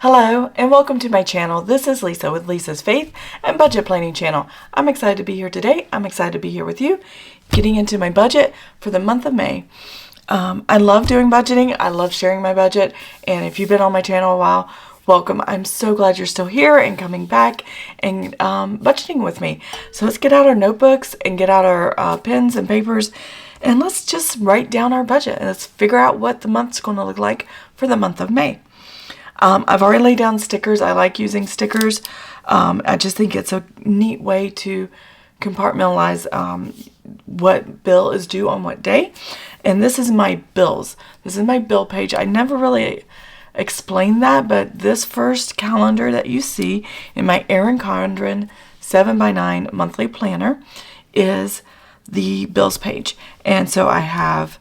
Hello and welcome to my channel. This is Lisa with Lisa's Faith and Budget Planning channel. I'm excited to be here today. I'm excited to be here with you, getting into my budget for the month of May. I love doing budgeting. I love sharing my budget. And if you've been on my channel a while, welcome. I'm so glad you're still here and coming back and budgeting with me. So let's get out our notebooks and get out our pens and papers and let's just write down our budget and let's figure out what the month's going to look like for the month of May. I've already laid down stickers. I like using stickers. I just think it's a neat way to compartmentalize what bill is due on what day. And this is my bills. This is my bill page. I never really explained that, but this first calendar that you see in my Erin Condren 7x9 monthly planner is the bills page. And so I have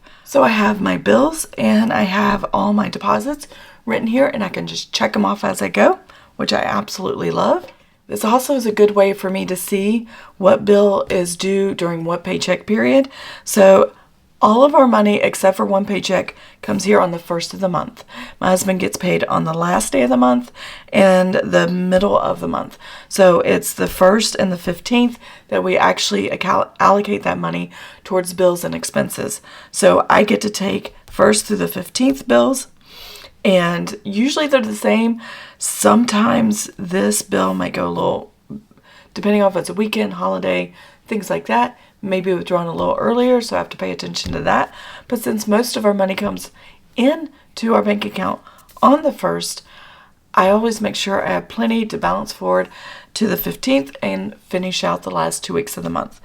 my bills and I have all my deposits written here, and I can just check them off as I go, which I absolutely love. This also is a good way for me to see what bill is due during what paycheck period. So all of our money except for one paycheck comes here on the first of the month. My husband gets paid on the last day of the month and the middle of the month. So it's the 1st and the 15th that we actually allocate that money towards bills and expenses. So I get to take 1st through the 15th bills, and usually they're the same. Sometimes this bill might go a little, depending on if it's a weekend, holiday, things like that, maybe withdrawn a little earlier, so I have to pay attention to that. But since most of our money comes into our bank account on the 1st, I always make sure I have plenty to balance forward to the 15th and finish out the last 2 weeks of the month.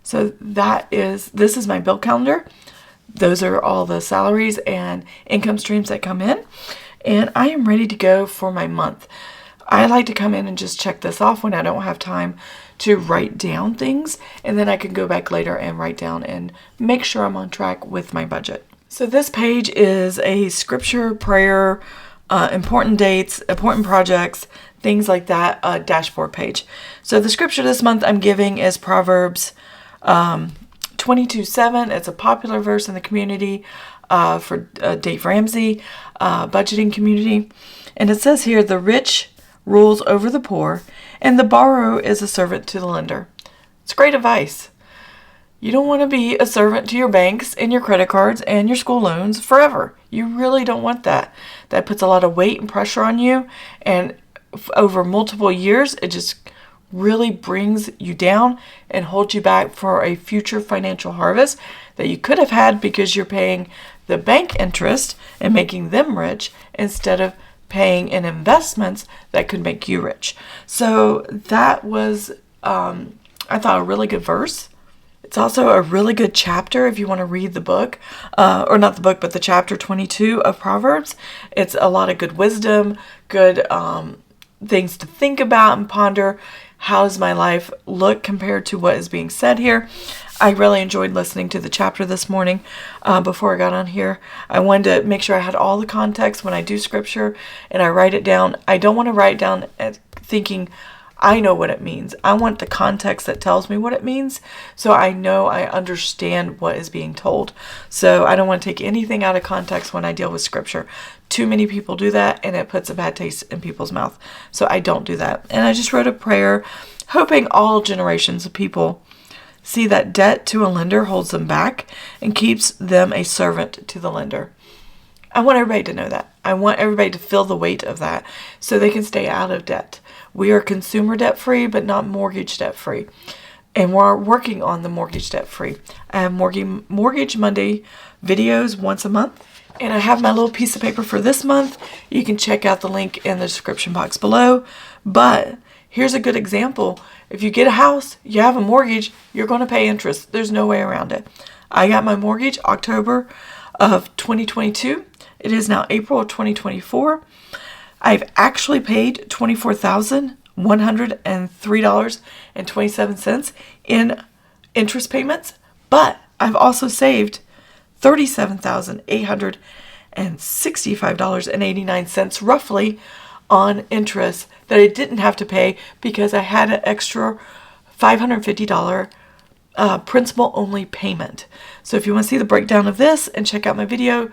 So this is my bill calendar. Those are all the salaries and income streams that come in. And I am ready to go for my month. I like to come in and just check this off when I don't have time to write down things. And then I can go back later and write down and make sure I'm on track with my budget. So this page is a scripture, prayer, important dates, important projects, things like that, dashboard page. So the scripture this month I'm giving is Proverbs 22:7. It's a popular verse in the community for Dave Ramsey, budgeting community. And it says here, the rich rules over the poor, and the borrower is a servant to the lender. It's great advice. You don't want to be a servant to your banks and your credit cards and your school loans forever. You really don't want that. That puts a lot of weight and pressure on you, and over multiple years, it just really brings you down and holds you back for a future financial harvest that you could have had because you're paying the bank interest and making them rich instead of paying in investments that could make you rich. So that was, I thought, a really good verse. It's also a really good chapter if you want to read the book, or not the book, but the chapter 22 of Proverbs. It's a lot of good wisdom, good things to think about and ponder. How does my life look compared to what is being said here? I really enjoyed listening to the chapter this morning before I got on here. I wanted to make sure I had all the context when I do scripture and I write it down. I don't want to write it down thinking I know what it means. I want the context that tells me what it means so I know I understand what is being told. So I don't want to take anything out of context when I deal with scripture. Too many people do that and it puts a bad taste in people's mouth. So I don't do that. And I just wrote a prayer hoping all generations of people see that debt to a lender holds them back and keeps them a servant to the lender. I want everybody to know that. I want everybody to feel the weight of that so they can stay out of debt. We are consumer debt free, but not mortgage debt free. And we're working on the mortgage debt free. I have Mortgage Monday videos once a month. And I have my little piece of paper for this month. You can check out the link in the description box below. But here's a good example. If you get a house, you have a mortgage, you're going to pay interest. There's no way around it. I got my mortgage October of 2022. It is now April of 2024. I've actually paid $24,103.27 in interest payments, but I've also saved $37,865.89 roughly on interest that I didn't have to pay because I had an extra $550 principal only payment. So if you want to see the breakdown of this and check out my video,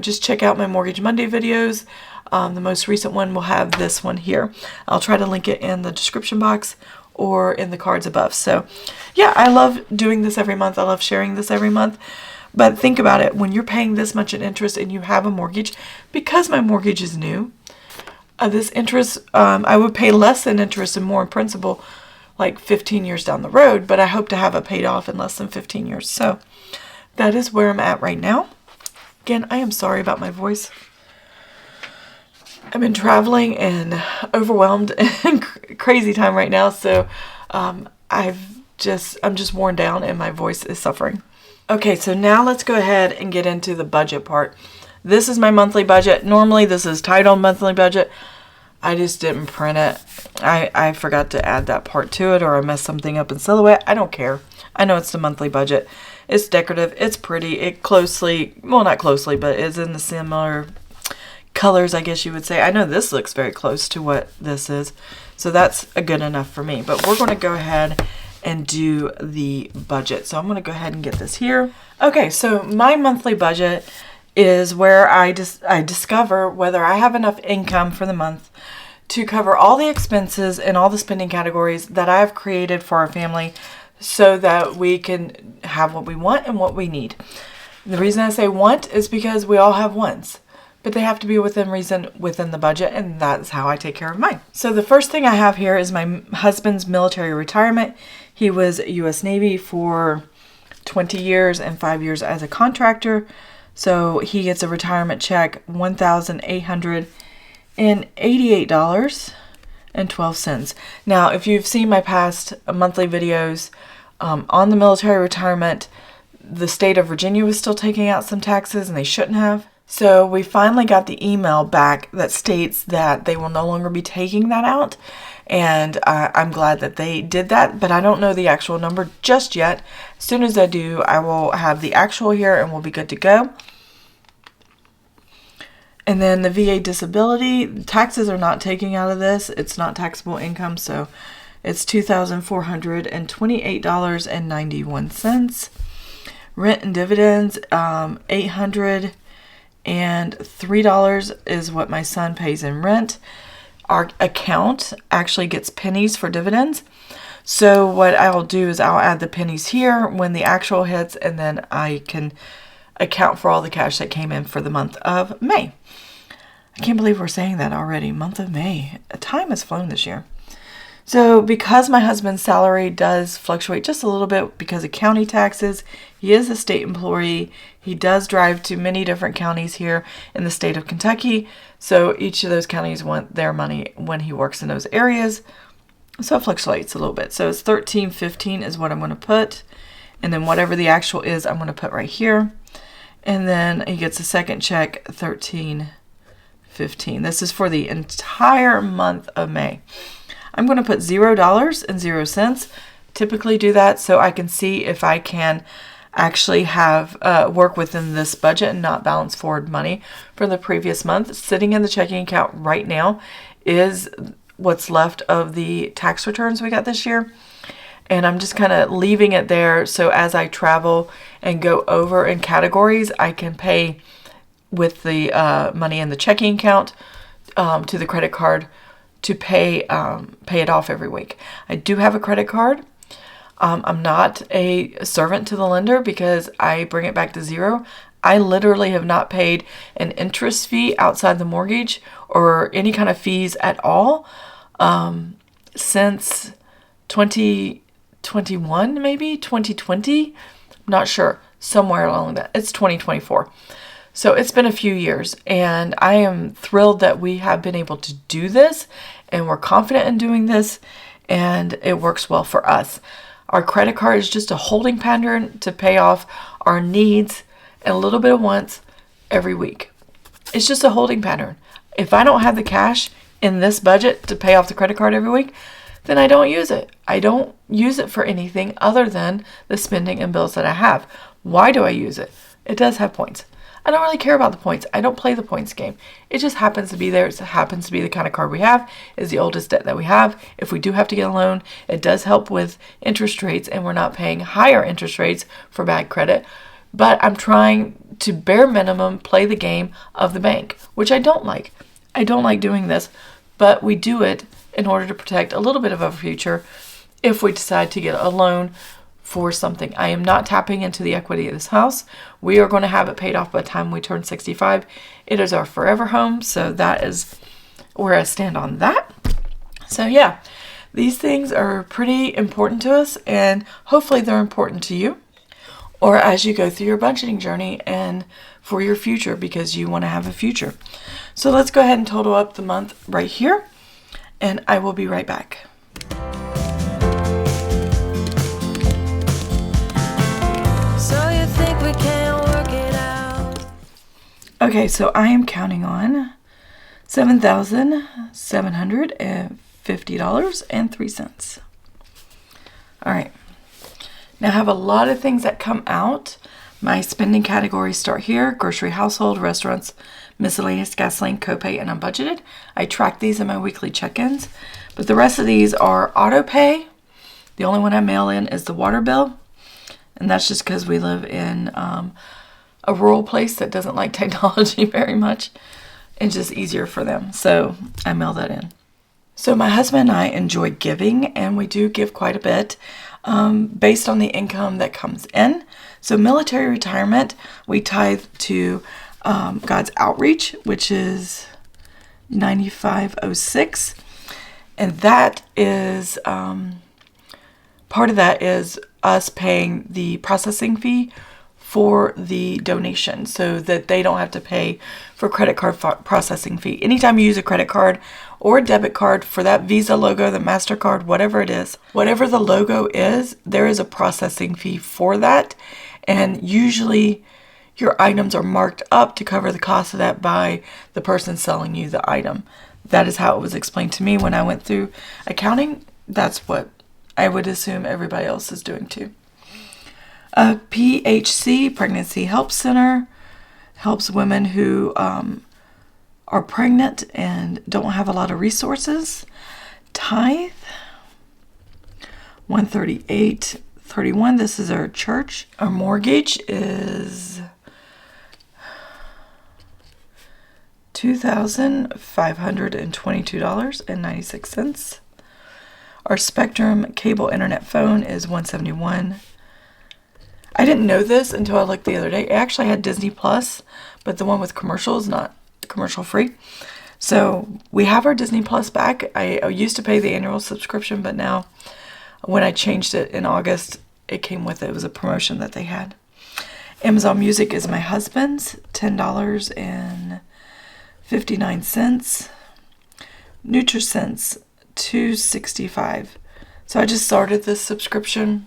just check out my Mortgage Monday videos. The most recent one will have this one here. I'll try to link it in the description box or in the cards above. So yeah, I love doing this every month. I love sharing this every month. But think about it. When you're paying this much in interest and you have a mortgage, because my mortgage is new, this interest, I would pay less in interest and more in principal like 15 years down the road, but I hope to have it paid off in less than 15 years. So that is where I'm at right now. Again, I am sorry about my voice. I've been traveling and overwhelmed and crazy time right now. So I'm just worn down and my voice is suffering. Okay, so now let's go ahead and get into the budget part. This is my monthly budget. Normally this is titled monthly budget. I just didn't print it. I forgot to add that part to it, or I messed something up in Silhouette. I don't care. I know it's the monthly budget. It's decorative. It's pretty. It closely, well, not closely, but is in the similar colors, I guess you would say. I know this looks very close to what this is. So that's a good enough for me. But we're going to go ahead and do the budget. So I'm going to go ahead and get this here. Okay, so my monthly budget is where I discover whether I have enough income for the month to cover all the expenses and all the spending categories that I have created for our family so that we can have what we want and what we need. The reason I say want is because we all have wants, but they have to be within reason, within the budget, and that's how I take care of mine. So the first thing I have here is my husband's military retirement. He was U.S. Navy for 20 years and 5 years as a contractor. So he gets a retirement check, $1,888.12. Now, if you've seen my past monthly videos on the military retirement, the state of Virginia was still taking out some taxes and they shouldn't have. So we finally got the email back that states that they will no longer be taking that out. And I'm glad that they did that, but I don't know the actual number just yet. As soon as I do, I will have the actual here and we'll be good to go. And then the VA disability, taxes are not taking out of this. It's not taxable income, so it's $2,428.91. Rent and dividends, $803 is what my son pays in rent. Our account actually gets pennies for dividends. So what I'll do is I'll add the pennies here when the actual hits, and then I can account for all the cash that came in for the month of May. I can't believe we're saying that already. Month of May. Time has flown this year. So because my husband's salary does fluctuate just a little bit because of county taxes, he is a state employee. He does drive to many different counties here in the state of Kentucky. So each of those counties want their money when he works in those areas. So it fluctuates a little bit. So it's $13.15 is what I'm going to put. And then whatever the actual is, I'm going to put right here. And then he gets a second check, $13.15. This is for the entire month of May. I'm going to put $0.00. Typically do that so I can see if I can actually have work within this budget and not balance forward money from the previous month. Sitting in the checking account right now is what's left of the tax returns we got this year. And I'm just kind of leaving it there so as I travel and go over in categories, I can pay with the money in the checking account to the credit card to pay it off every week. I do have a credit card. I'm not a servant to the lender because I bring it back to zero. I literally have not paid an interest fee outside the mortgage or any kind of fees at all since 2021, maybe 2020. I'm not sure. Somewhere along that. It's 2024. So it's been a few years, and I am thrilled that we have been able to do this, and we're confident in doing this, and it works well for us. Our credit card is just a holding pattern to pay off our needs and a little bit of wants every week. It's just a holding pattern. If I don't have the cash in this budget to pay off the credit card every week, then I don't use it. I don't use it for anything other than the spending and bills that I have. Why do I use it? It does have points. I don't really care about the points. I don't play the points game. It just happens to be there. It happens to be the kind of card we have. Is the oldest debt that we have. If we do have to get a loan, it does help with interest rates, and we're not paying higher interest rates for bad credit. But I'm trying to bare minimum play the game of the bank, which I don't like. I don't like doing this, but we do it in order to protect a little bit of our future if we decide to get a loan for something. I am not tapping into the equity of this house. We are going to have it paid off by the time we turn 65. It is our forever home, so that is where I stand on that. So yeah, these things are pretty important to us, and hopefully they're important to you, or as you go through your budgeting journey and for your future, because you want to have a future. So let's go ahead and total up the month right here, and I will be right back. Okay, so I am counting on $7,750.03. All right. Now I have a lot of things that come out. My spending categories start here: grocery, household, restaurants, miscellaneous, gasoline, copay, and unbudgeted. I track these in my weekly check-ins, but the rest of these are auto pay. The only one I mail in is the water bill, and that's just because we live in a rural place that doesn't like technology very much. It's just easier for them, so I mail that in. So my husband and I enjoy giving, and we do give quite a bit based on the income that comes in. So military retirement, we tithe to God's Outreach, which is $95.06, and that is part of that is us paying the processing fee for the donation, so that they don't have to pay for credit card processing fee. Anytime you use a credit card or a debit card for that Visa logo, the MasterCard, whatever it is, whatever the logo is, there is a processing fee for that. And usually your items are marked up to cover the cost of that by the person selling you the item. That is how it was explained to me when I went through accounting. That's what I would assume everybody else is doing too. PHC, Pregnancy Help Center, helps women who are pregnant and don't have a lot of resources. Tithe, $138.31. This is our church. Our mortgage is $2,522.96. Our Spectrum cable internet phone is $171. I didn't know this until I looked the other day. It actually had Disney Plus, but the one with commercials, not commercial free. So we have our Disney Plus back. I used to pay the annual subscription, but now when I changed it in August, it came with it. It was a promotion that they had. Amazon Music is my husband's, $10.59. NutriSense, $2.65. So I just started this subscription.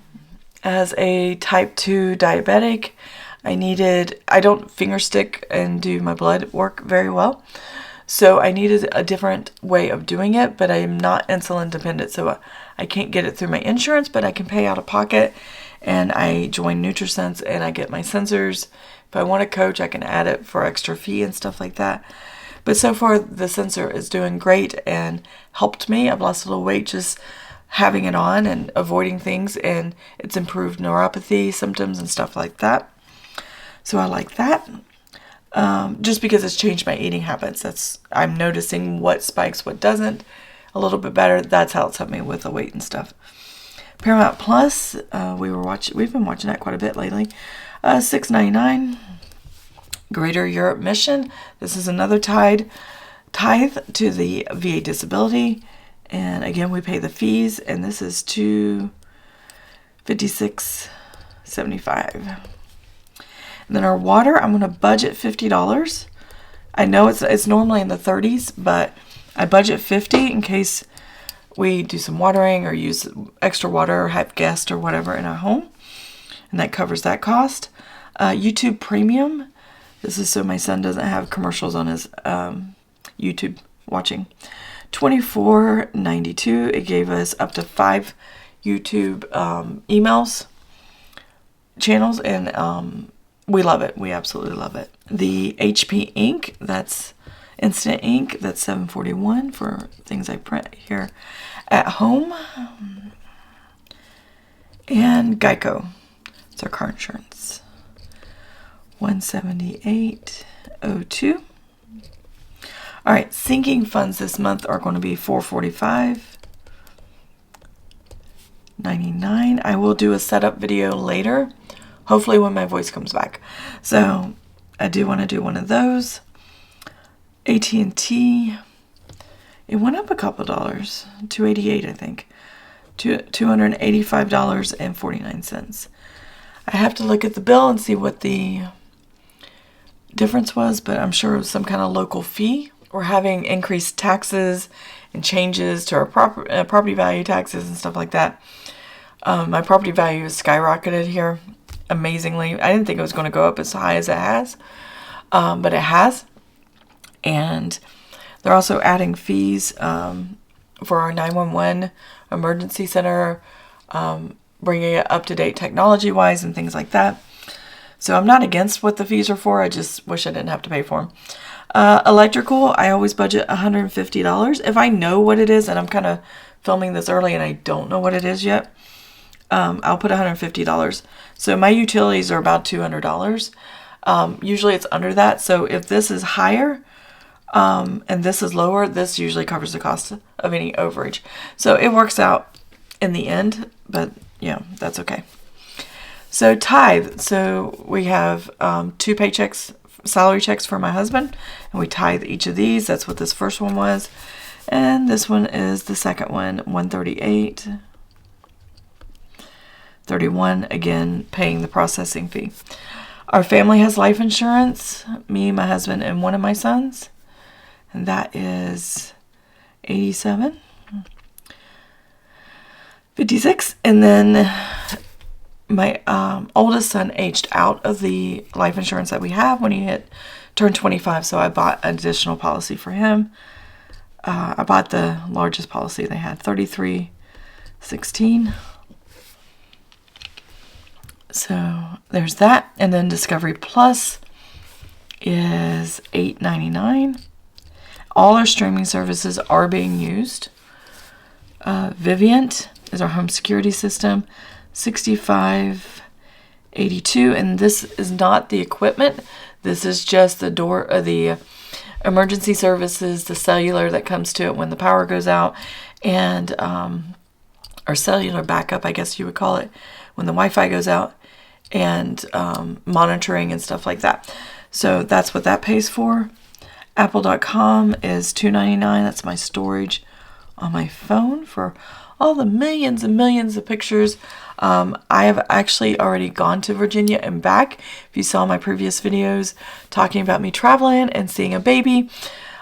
As a type 2 diabetic, I don't finger stick and do my blood work very well. So I needed a different way of doing it, but I am not insulin dependent. So I can't get it through my insurance, but I can pay out of pocket. And I join NutriSense and I get my sensors. If I want a coach, I can add it for extra fee and stuff like that. But so far, the sensor is doing great and helped me. I've lost a little weight just having it on and avoiding things, and it's improved neuropathy symptoms and stuff like that. So I like that. Just because it's changed my eating habits. I'm noticing what spikes, what doesn't a little bit better. That's how it's helped me with the weight and stuff. Paramount Plus, we've been watching that quite a bit lately. $6.99. Greater Europe Mission. This is another tithe to the VA disability. And again, we pay the fees, and this is $256.75. And then our water, I'm going to budget $50. I know it's normally in the 30s, but I budget $50 in case we do some watering or use extra water or have guests or whatever in our home, and that covers that cost. YouTube Premium. This is so my son doesn't have commercials on his YouTube watching. $24.92. It gave us up to 5 YouTube emails, channels, and we love it. We absolutely love it. The HP ink, that's instant ink, that's $7.41 for things I print here at home. And Geico, it's our car insurance, $178.02. All right, sinking funds this month are going to be $445.99. I will do a setup video later, hopefully when my voice comes back. So I do want to do one of those. AT&T, it went up a couple dollars, $288, I think, to $285.49. I have to look at the bill and see what the difference was, but I'm sure it was some kind of local fee. We're having increased taxes and changes to our property value taxes and stuff like that. My property value has skyrocketed here amazingly. I didn't think it was going to go up as high as it has, but it has. And they're also adding fees for our 911 emergency center, bringing it up to date technology wise and things like that. So I'm not against what the fees are for. I just wish I didn't have to pay for them. Electrical, I always budget $150. If I know what it is, and I'm kind of filming this early and I don't know what it is yet, I'll put $150. So my utilities are about $200. Usually it's under that. So if this is higher and this is lower, this usually covers the cost of any overage. So it works out in the end, but yeah, that's okay. So tithe. So we have 2 paychecks, salary checks for my husband, and we tithe each of these. That's what this first one was. And this one is the second one, $138.31, again, paying the processing fee. Our family has life insurance, me, my husband, and one of my sons, and that is $87.56. And then my oldest son aged out of the life insurance that we have when he turned 25, so I bought an additional policy for him. I bought the largest policy they had, $33.16. So there's that. And then Discovery Plus is $8.99. All our streaming services are being used. Vivint is our home security system, $65.82, and this is not the equipment. This is just the the emergency services, the cellular that comes to it when the power goes out, and our cellular backup, I guess you would call it, when the Wi-Fi goes out, and monitoring and stuff like that. So that's what that pays for. Apple.com is $2.99. That's my storage on my phone for all the millions and millions of pictures. I have actually already gone to Virginia and back. If you saw my previous videos talking about me traveling and seeing a baby,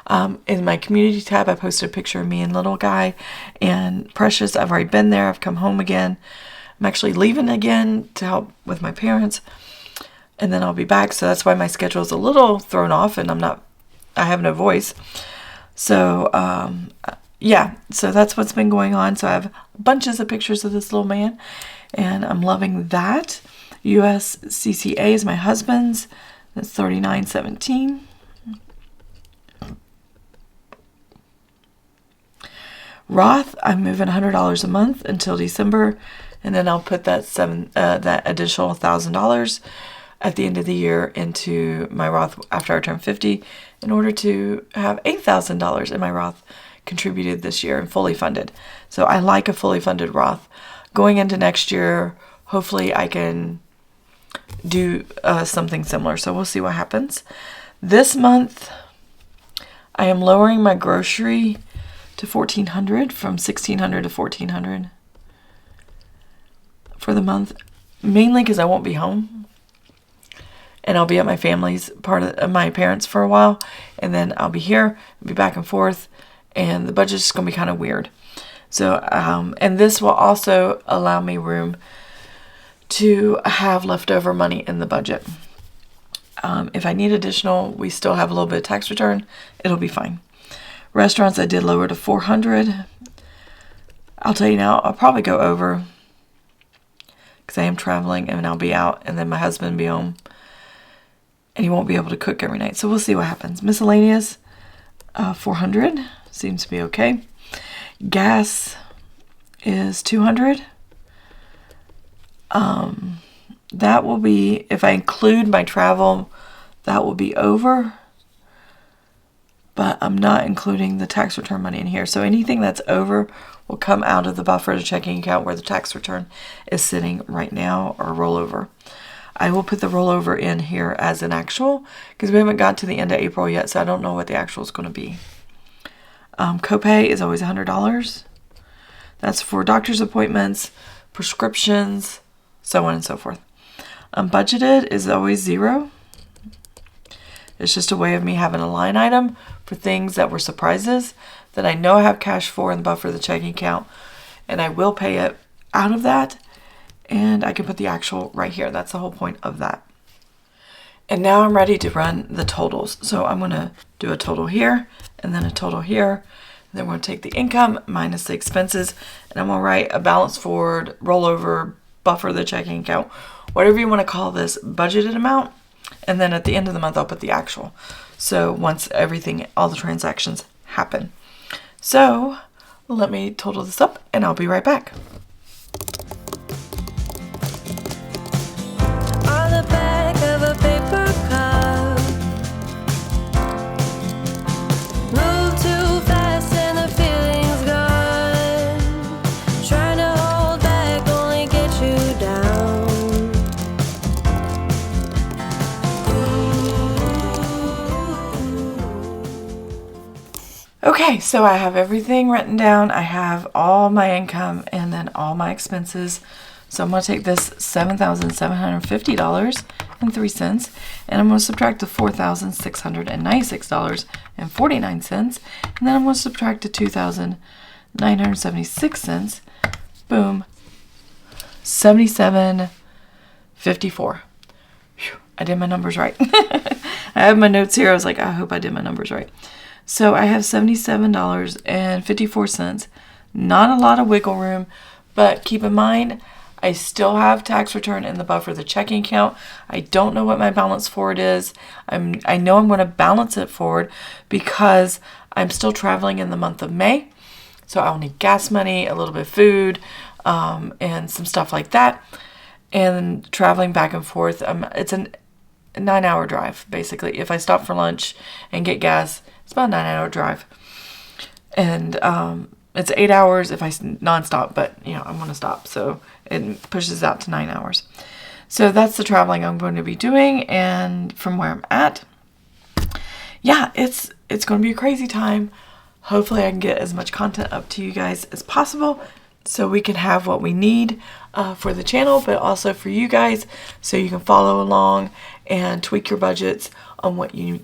in my community tab, I posted a picture of me and little guy and Precious. I've already been there. I've come home again. I'm actually leaving again to help with my parents, and then I'll be back. So that's why my schedule is a little thrown off, and I have no voice. So, yeah, so that's what's been going on. So I have bunches of pictures of this little man, and I'm loving that. USCCA is my husband's. That's $39.17. Roth, I'm moving $100 a month until December, and then I'll put that additional $1,000 at the end of the year into my Roth after I turn 50, in order to have $8,000 in my Roth contributed this year and fully funded. So I like a fully funded Roth. Going into next year, hopefully I can do something similar. So we'll see what happens. This month, I am lowering my grocery to $1,400 from $1,600 to $1,400 for the month, mainly because I won't be home. And I'll be at my family's part of my parents for a while, and then I'll be here, be back and forth, and the budget's just going to be kind of weird. So, and this will also allow me room to have leftover money in the budget. If I need additional, we still have a little bit of tax return, it'll be fine. Restaurants I did lower to $400. I'll tell you now, I'll probably go over because I am traveling and I'll be out, and then my husband will be home. and you won't be able to cook every night. So we'll see what happens. Miscellaneous, $400 seems to be okay. Gas is $200. That will be, if I include my travel, that will be over. But I'm not including the tax return money in here. So anything that's over will come out of the buffer to checking account where the tax return is sitting right now, or rollover. I will put the rollover in here as an actual because we haven't got to the end of April yet, so I don't know what the actual is going to be. Copay is always $100. That's for doctor's appointments, prescriptions, so on and so forth. Budgeted is always $0. It's just a way of me having a line item for things that were surprises that I know I have cash for in the buffer of the checking account, and I will pay it out of that, and I can put the actual right here. That's the whole point of that. And now I'm ready to run the totals. So I'm going to do a total here and then a total here. And then we're going to take the income minus the expenses, and I'm going to write a balance forward, rollover, buffer the checking account, whatever you want to call this budgeted amount. And then at the end of the month, I'll put the actual. So once all the transactions happen. So let me total this up and I'll be right back. On the back of a paper cup, move too fast and the feeling's gone. Trying to hold back only get you down. Okay, so I have everything written down. I have all my income and then all my expenses. So I'm going to take this $7,750.03 and I'm going to subtract the $4,696.49, and then I'm going to subtract the $2,976. Boom, $77.54. I did my numbers right. I have my notes here. I was like, I hope I did my numbers right. So I have $77.54. Not a lot of wiggle room, but keep in mind, I still have tax return in the buffer, the checking account. I don't know what my balance forward is. I know I'm going to balance it forward because I'm still traveling in the month of May. So I'll need gas money, a little bit of food, and some stuff like that. And traveling back and forth, it's a 9-hour drive, basically. If I stop for lunch and get gas, it's about a 9-hour drive. And it's 8 hours if I nonstop, but I'm going to stop. So it pushes out to 9 hours. So that's the traveling I'm going to be doing. And from where I'm at, yeah, it's going to be a crazy time. Hopefully I can get as much content up to you guys as possible so we can have what we need for the channel, but also for you guys so you can follow along and tweak your budgets on what you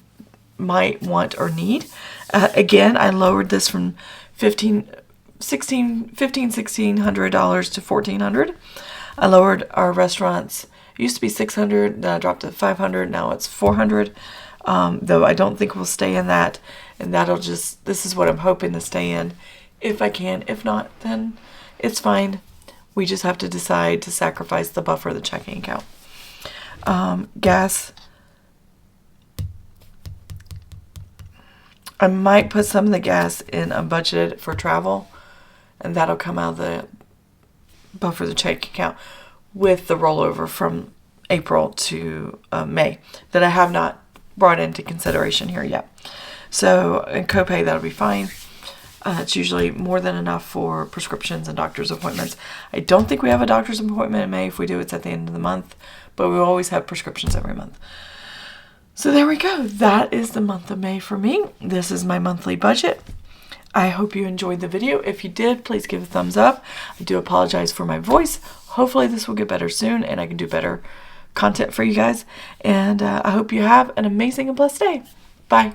might want or need. Again, I lowered this from $1,600 to $1,400. I lowered our restaurants. It used to be $600, then I dropped to $500. Now it's $400. Though I don't think we'll stay in that, and this is what I'm hoping to stay in if I can. If not, then it's fine. We just have to decide to sacrifice the buffer of the checking account. Gas. I might put some of the gas in a budget for travel, and that'll come out of the buffer of the checking account with the rollover from April to May that I have not brought into consideration here yet. So in copay, that'll be fine. It's usually more than enough for prescriptions and doctor's appointments. I don't think we have a doctor's appointment in May. If we do, it's at the end of the month, but we always have prescriptions every month. So there we go. That is the month of May for me. This is my monthly budget. I hope you enjoyed the video. If you did, please give a thumbs up. I do apologize for my voice. Hopefully this will get better soon and I can do better content for you guys. And I hope you have an amazing and blessed day. Bye.